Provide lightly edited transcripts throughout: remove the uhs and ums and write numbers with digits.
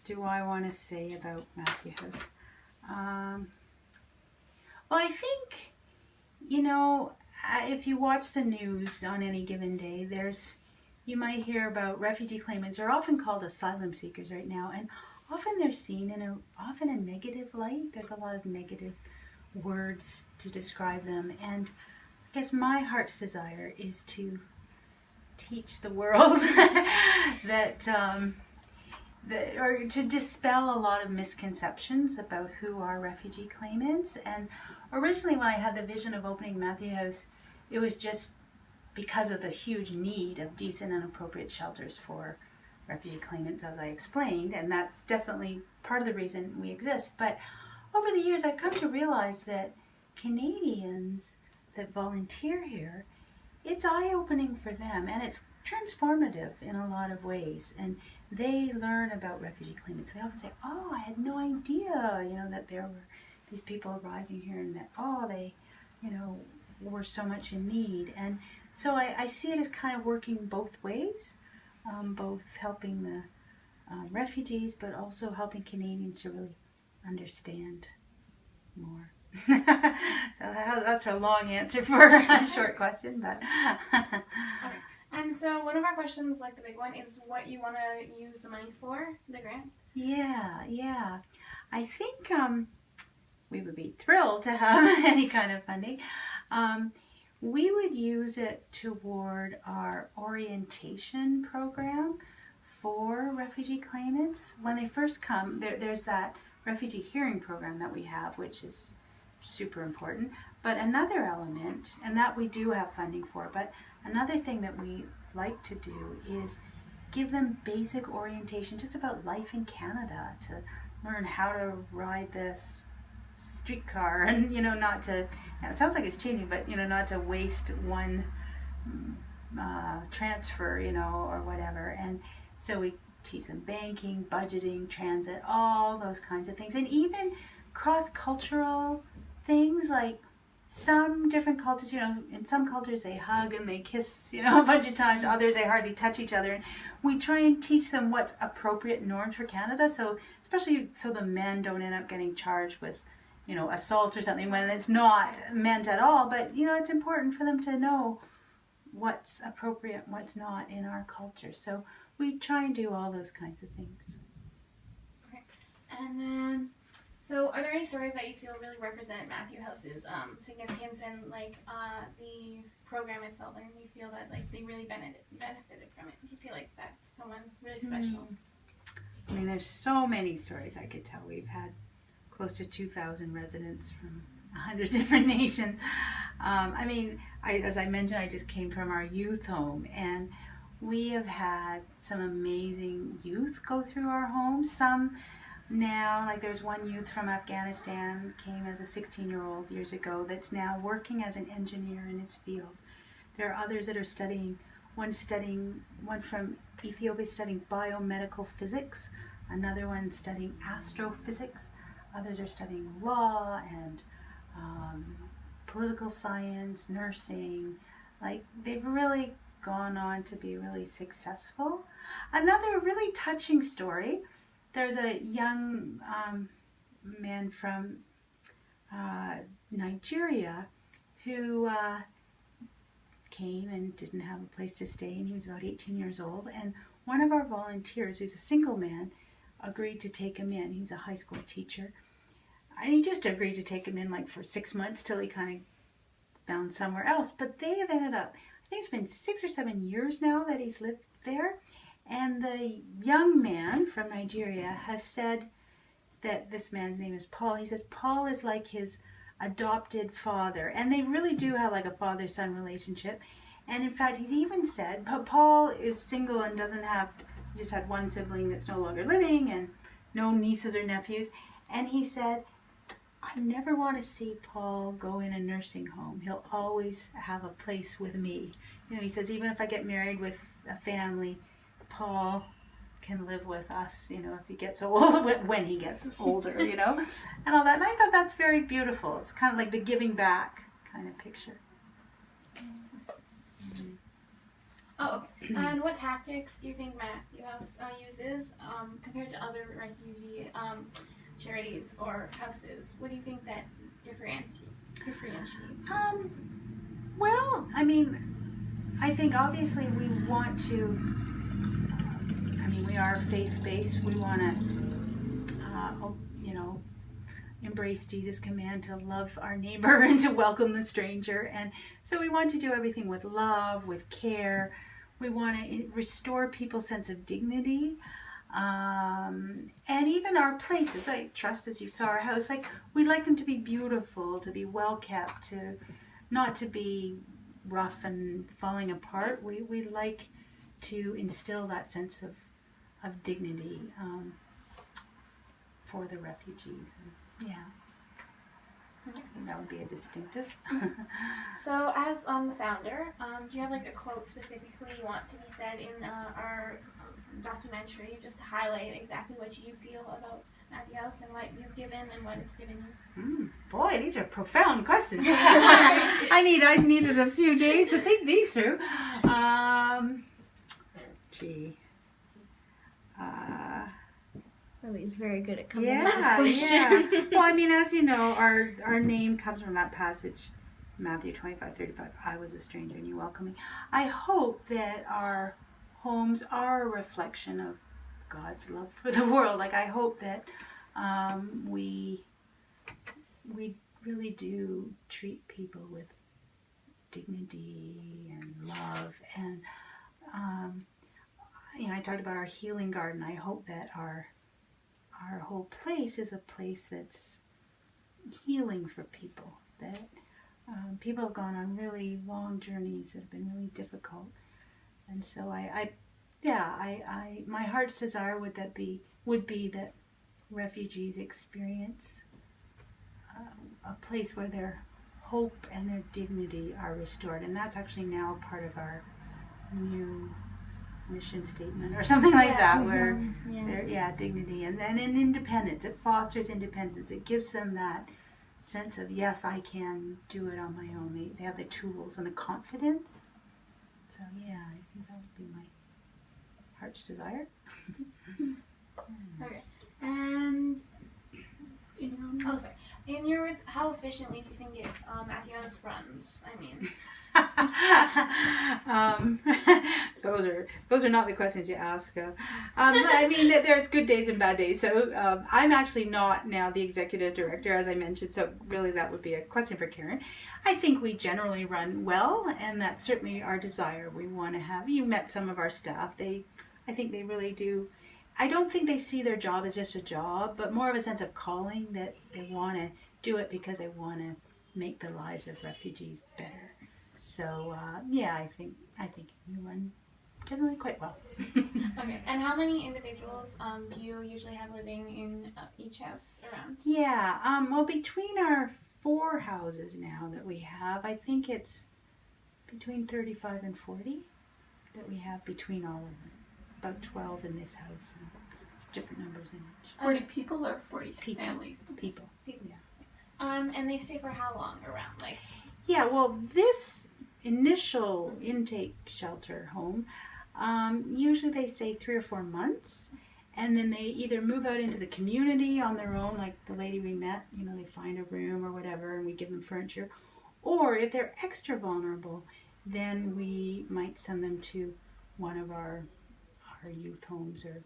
do I want to say about Matthew House? Well, I think, if you watch the news on any given day, you might hear about refugee claimants. They're often called asylum seekers right now, and often they're seen in often a negative light. There's a lot of negative words to describe them, and I guess my heart's desire is to teach the world or to dispel a lot of misconceptions about who are refugee claimants. And originally, when I had the vision of opening Matthew House, it was just because of the huge need of decent and appropriate shelters for refugee claimants, as I explained, and that's definitely part of the reason we exist. But over the years, I've come to realize that Canadians that volunteer here, it's eye-opening for them, and it's transformative in a lot of ways. And they learn about refugee claimants. They often say, "Oh, I had no idea, that there were these people arriving here, and that they, were so much in need." And so I see it as kind of working both ways, both helping the refugees, but also helping Canadians to really understand more. So that's a long answer for a short question, but. Okay. And so one of our questions, like the big one, is what you want to use the money for, the grant? Yeah. I think we would be thrilled to have any kind of funding. We would use it toward our orientation program for refugee claimants. When they first come, there's that refugee hearing program that we have, which is super important. But another element, and that we do have funding for, but another thing that we like to do is give them basic orientation just about life in Canada, to learn how to ride this streetcar and, not to, it sounds like it's changing, but, not to waste one transfer, or whatever. And so we teach them banking, budgeting, transit, all those kinds of things. And even cross-cultural things, like some different cultures, in some cultures they hug and they kiss, a bunch of times. Others, they hardly touch each other. And we try and teach them what's appropriate norms for Canada. So especially so the men don't end up getting charged with, assault or something when it's not meant at all. But, it's important for them to know what's appropriate and what's not in our culture. So we try and do all those kinds of things. Okay. And then, so are there any stories that you feel really represent Matthew House's significance and the program itself, and you feel that they really benefited from it? Do you feel like that's someone really special? I mean, there's so many stories I could tell. We've had close to 2,000 residents from 100 different nations. As I mentioned, I just came from our youth home, and we have had some amazing youth go through our home. Some now, there's one youth from Afghanistan, came as a 16-year-old years ago, that's now working as an engineer in his field. There are others that are studying, one from Ethiopia studying biomedical physics, another one studying astrophysics, others are studying law and political science, nursing. They've really gone on to be really successful. Another really touching story, there's a young man from Nigeria who came and didn't have a place to stay, and he was about 18 years old, and one of our volunteers, who's a single man, agreed to take him in. He's a high school teacher, and he just agreed to take him in for 6 months till he kind of found somewhere else. But they have ended up, I think it's been 6 or 7 years now that he's lived there, and the young man from Nigeria has said that this man's name is Paul. He says Paul is like his adopted father, and they really do have a father-son relationship. And in fact, he's even said, but Paul is single and just had one sibling that's no longer living and no nieces or nephews. And he said, I never want to see Paul go in a nursing home. He'll always have a place with me. He says, even if I get married with a family, Paul can live with us, if he gets old, when he gets older, and all that. And I thought that's very beautiful. It's kind of like the giving back kind of picture. Oh, okay. And what tactics do you think Matthew House uses compared to other refugee charities or houses? What do you think that differentiates? Well, I mean, I think obviously we want to, we are faith-based. We want to, embrace Jesus' command to love our neighbor and to welcome the stranger. And so we want to do everything with love, with care. We want to restore people's sense of dignity. And even our places, like Trust, as you saw our house, like we'd like them to be beautiful, to be well kept, to not to be rough and falling apart. We like to instill that sense of dignity for the refugees. And, yeah. I think that would be a distinctive. So, as the founder, do you have like a quote specifically you want to be said in our documentary, just to highlight exactly what you feel about Matthew House and what you've given and what it's given you? Boy, these are profound questions. I needed a few days to think these through. Lily's very good at coming up with questions. Yeah. Well, as you know, our name comes from that passage, Matthew 25:35. I was a stranger and you welcomed me. I hope that our homes are a reflection of God's love for the world. Like, I hope that we really do treat people with dignity and love. And I talked about our healing garden. I hope that our whole place is a place that's healing for people, that people have gone on really long journeys that have been really difficult. And so my heart's desire would be that refugees experience a place where their hope and their dignity are restored. And that's actually now part of our new mission statement or something like that, where dignity and then in independence. It fosters independence. It gives them that sense of, yes, I can do it on my own. They have the tools and the confidence. So I think that would be my heart's desire. Okay. And in your words, how efficiently do you think Matthew House runs? Those are not the questions you ask. There's good days and bad days. So I'm actually not now the executive director, as I mentioned. So really, that would be a question for Karen. I think we generally run well, and that's certainly our desire. We want to have. You met some of our staff. I think they really do. I don't think they see their job as just a job, but more of a sense of calling, that they want to do it because they want to make the lives of refugees better. So I think you run generally quite well. Okay. And how many individuals do you usually have living in each house around? Yeah. Well, between our 4 houses now that we have, I think it's between 35 and 40 that we have between all of them. About 12 in this house. And it's different numbers in each. 40 people or 40 families? People. Yeah. And they stay for how long around? Yeah, well, this initial intake shelter home, usually they stay 3 or 4 months, and then they either move out into the community on their own, like the lady we met, they find a room or whatever, and we give them furniture. Or if they're extra vulnerable, then we might send them to one of our youth homes or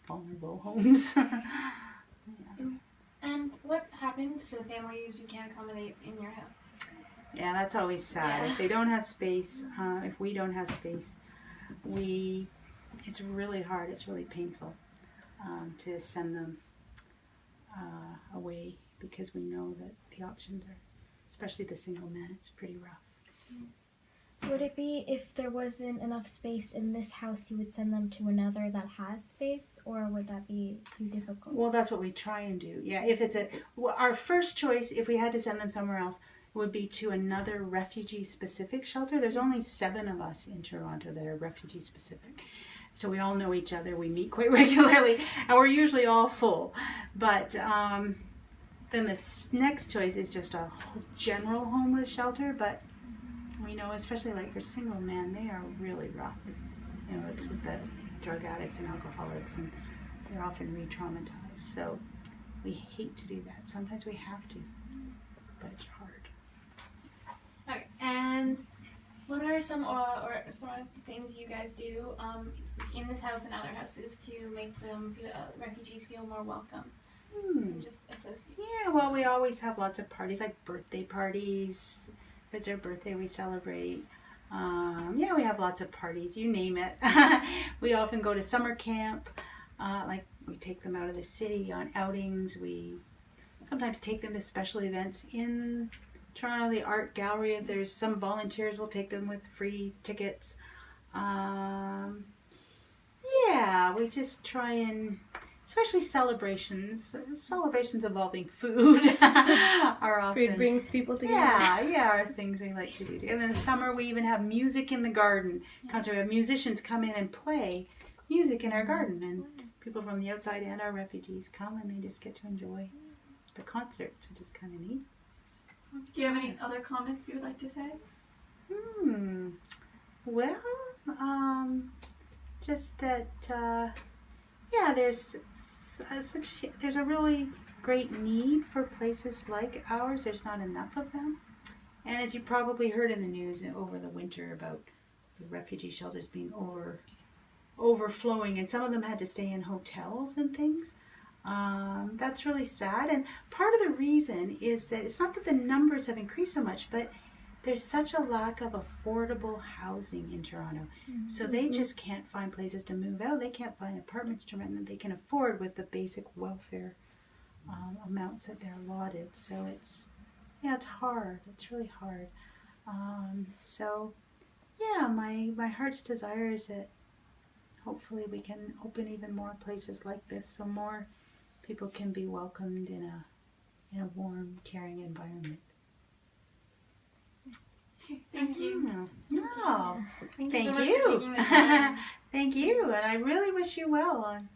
vulnerable homes. And what happens to the families you can't accommodate in your house? Yeah, that's always sad. Yeah. If they don't have space, if we don't have space, it's really hard, it's really painful to send them away, because we know that the options are, especially the single men, it's pretty rough. Would it be, if there wasn't enough space in this house, you would send them to another that has space, or would that be too difficult? Well, that's what we try and do. Yeah, if it's our first choice, if we had to send them somewhere else, would be to another refugee-specific shelter. There's only 7 of us in Toronto that are refugee-specific. So we all know each other, we meet quite regularly, and we're usually all full. But then the next choice is just a general homeless shelter, but we know, especially like for single men, they are really rough. You know, it's with the drug addicts and alcoholics, and they're often re-traumatized. So we hate to do that. Sometimes we have to, but it's hard. Okay, and what are some or some of the things you guys do in this house and other houses to make them refugees feel more welcome? Just associate. Yeah, well, we always have lots of parties, like birthday parties. If it's their birthday, we celebrate. Yeah, we have lots of parties, you name it. We often go to summer camp. Like, we take them out of the city on outings. We sometimes take them to special events in Toronto, the art gallery. If there's some volunteers, we'll take them with free tickets. Yeah, we just try and, especially celebrations involving food are often. Food brings people together. Yeah, are things we like to do. And in the summer, we even have music in the garden. Concert, we have musicians come in and play music in our garden, and people from the outside and our refugees come, and they just get to enjoy the concert, which is kind of neat. Do you have any other comments you would like to say? Well, just that, there's a really great need for places like ours. There's not enough of them. And as you probably heard in the news over the winter about the refugee shelters being overflowing, and some of them had to stay in hotels and things. That's really sad. And part of the reason is that it's not that the numbers have increased so much, but there's such a lack of affordable housing in Toronto. Mm-hmm. So they just can't find places to move out. They can't find apartments to rent that they can afford with the basic welfare amounts that they're allotted. So it's hard. It's really hard. My heart's desire is that hopefully we can open even more places like this so more people can be welcomed in a warm, caring environment. Okay, thank you. No. Thank Thank you. So much you. for taking the time. Thank you, and I really wish you well on